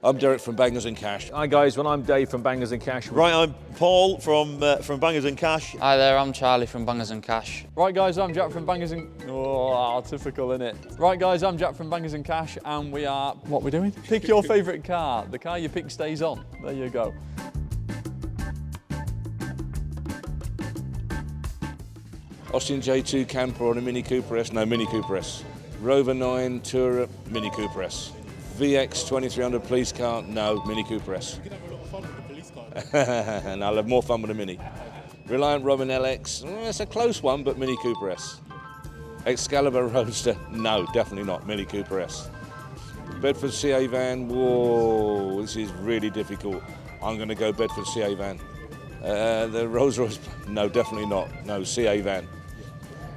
I'm Derek from Bangers and Cash. Hi guys, well I'm Dave from Bangers and Cash. Right, I'm Paul from Bangers and Cash. Hi there, I'm Charlie from Bangers and Cash. Right guys, I'm Jack from Bangers and... Oh, typical innit? Right guys, I'm Jack from Bangers and Cash and we are... What are we doing? Pick your favourite car. The car you pick stays on. There you go. Austin J2 camper on a Mini Cooper S, no Mini Cooper S. Rover 9 Tourer, Mini Cooper S. VX 2300 police car, no Mini Cooper S. You can have a lot of fun with the police car. And I'll have more fun with a Mini. Reliant Robin LX, it's a close one, but Mini Cooper S. Excalibur Roadster, no, definitely not, Mini Cooper S. Bedford CA van, whoa, this is really difficult. I'm going to go Bedford CA van. The Rolls Royce, no, definitely not, no, CA van.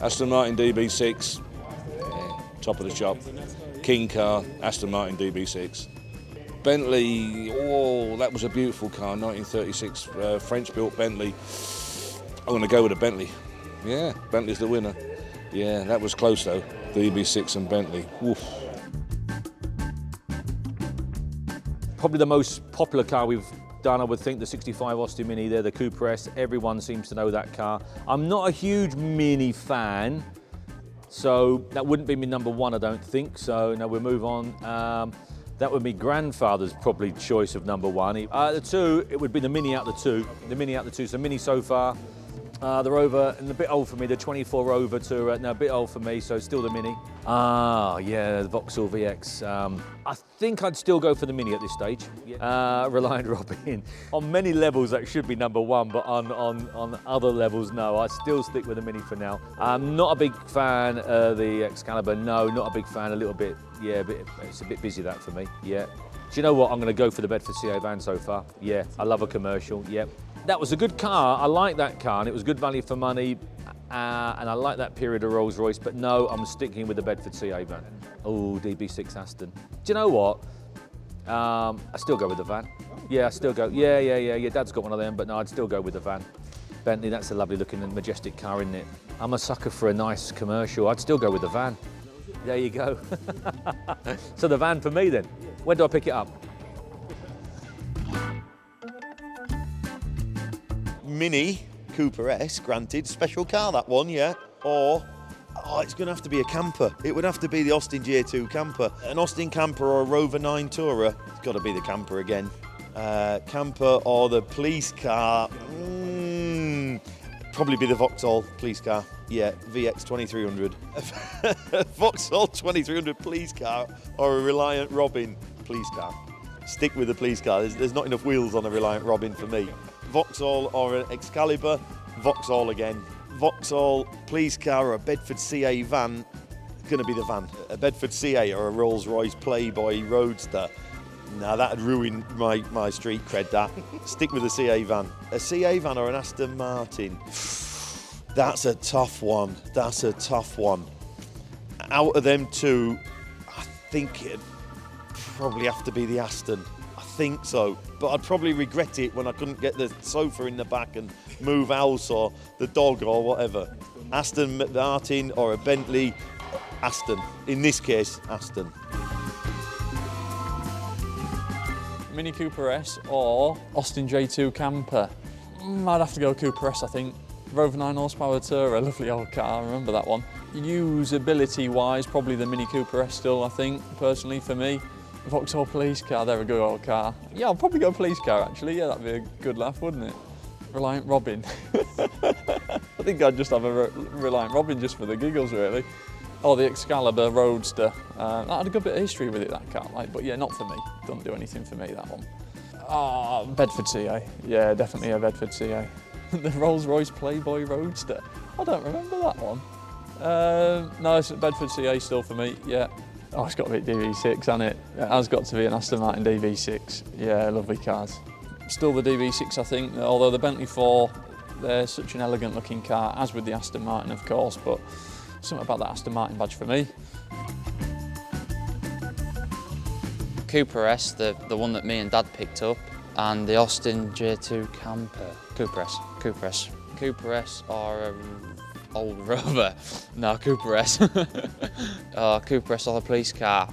Aston Martin DB6, yeah, top of the shop. King car, Aston Martin DB6. Bentley, oh, that was a beautiful car, 1936, French-built Bentley. I'm going to go with a Bentley. Yeah, Bentley's the winner. Yeah, that was close though, DB6 and Bentley. Oof. Probably the most popular car we've done, I would think, the 65 Austin Mini there, the Cooper S. Everyone seems to know that car. I'm not a huge Mini fan, so that wouldn't be my number one, I don't think. So now we'll move on. That would be grandfather's probably choice of number one. The two, it would be the Mini out the two. The Mini out the two, so Mini so far. The Rover, and a bit old for me, the 24 Rover Tourer, no, a bit old for me, so still the Mini. Yeah, the Vauxhall VX. I think I'd still go for the Mini at this stage. Reliant Robin. On many levels, that should be number one, but on other levels, no. I still stick with the Mini for now. I'm not a big fan of the Excalibur, no, not a big fan, a little bit, yeah, it's a bit busy that for me, yeah. Do you know what, I'm gonna go for the Bedford CA van so far. Yeah, I love a commercial, yeah. That was a good car, I like that car, and it was good value for money, and I like that period of Rolls Royce, but no, I'm sticking with the Bedford CA van. Oh, DB6 Aston. Do you know what? I still go with the van. Yeah, I still go, yeah, Dad's got one of them, but no, I'd still go with the van. Bentley, that's a lovely looking and majestic car, isn't it? I'm a sucker for a nice commercial, I'd still go with the van. There you go. So the van for me then. When do I pick it up? Mini Cooper S, granted, special car that one, yeah. Or, it's going to have to be a camper. It would have to be the Austin J2 camper. An Austin camper or a Rover 9 Tourer, it's got to be the camper again. Camper or the police car, probably be the Vauxhall police car. Yeah, VX 2300. Vauxhall 2300 police car or a Reliant Robin police car. Stick with the police car. There's not enough wheels on a Reliant Robin for me. Vauxhall or an Excalibur, Vauxhall again. Vauxhall police car or a Bedford CA van, it's going to be the van. A Bedford CA or a Rolls Royce Playboy Roadster. Now that'd ruin my street cred, that. Stick with the CA van. A CA van or an Aston Martin. That's a tough one. That's a tough one. Out of them two, I think it'd probably have to be the Aston. I think so. But I'd probably regret it when I couldn't get the sofa in the back and move house or the dog or whatever. Aston Martin or a Bentley, Aston. In this case, Aston. Mini Cooper S or Austin J2 camper. I'd have to go Cooper S, I think. Rover 9 horsepower Tourer, a lovely old car, I remember that one. Usability-wise, probably the Mini Cooper S still, I think, personally for me. Vauxhall police car, they're a good old car. Yeah, I'll probably go police car actually, yeah, that'd be a good laugh, wouldn't it? Reliant Robin. I think I'd just have a Reliant Robin just for the giggles, really. Or the Excalibur Roadster. That had a good bit of history with it, that car, like, but yeah, not for me. Doesn't do anything for me, that one. Bedford CA. Yeah, definitely a Bedford CA. The Rolls Royce Playboy Roadster. I don't remember that one. No, it's Bedford CA still for me, yeah. Oh, it's got to be DB6, hasn't it? It has got to be an Aston Martin DB6. Yeah, lovely cars. Still the DB6, I think, although the Bentley 4, they're such an elegant looking car, as with the Aston Martin, of course, but something about that Aston Martin badge for me. Cooper S, the one that me and Dad picked up, and the Austin J2 camper. Cooper S or a old Rover. No, Cooper S. Cooper S or the police car.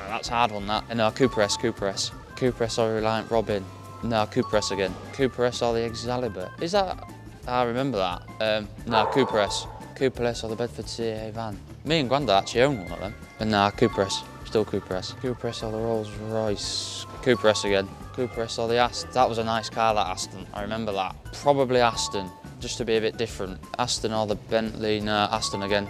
that's a hard one, that. No, Cooper S. Cooper S or Reliant Robin. No, Cooper S again. Cooper S or the Excalibur. Is that? I remember that. No, Cooper S. Cooper S or the Bedford CA van. Me and Grandad actually own one of them. But nah, Cooper S. Still Cooper S. Cooper S or the Rolls Royce. Cooper S again. Cooper S or the Aston. That was a nice car, that Aston. I remember that. Probably Aston, just to be a bit different. Aston or the Bentley. Nah, Aston again.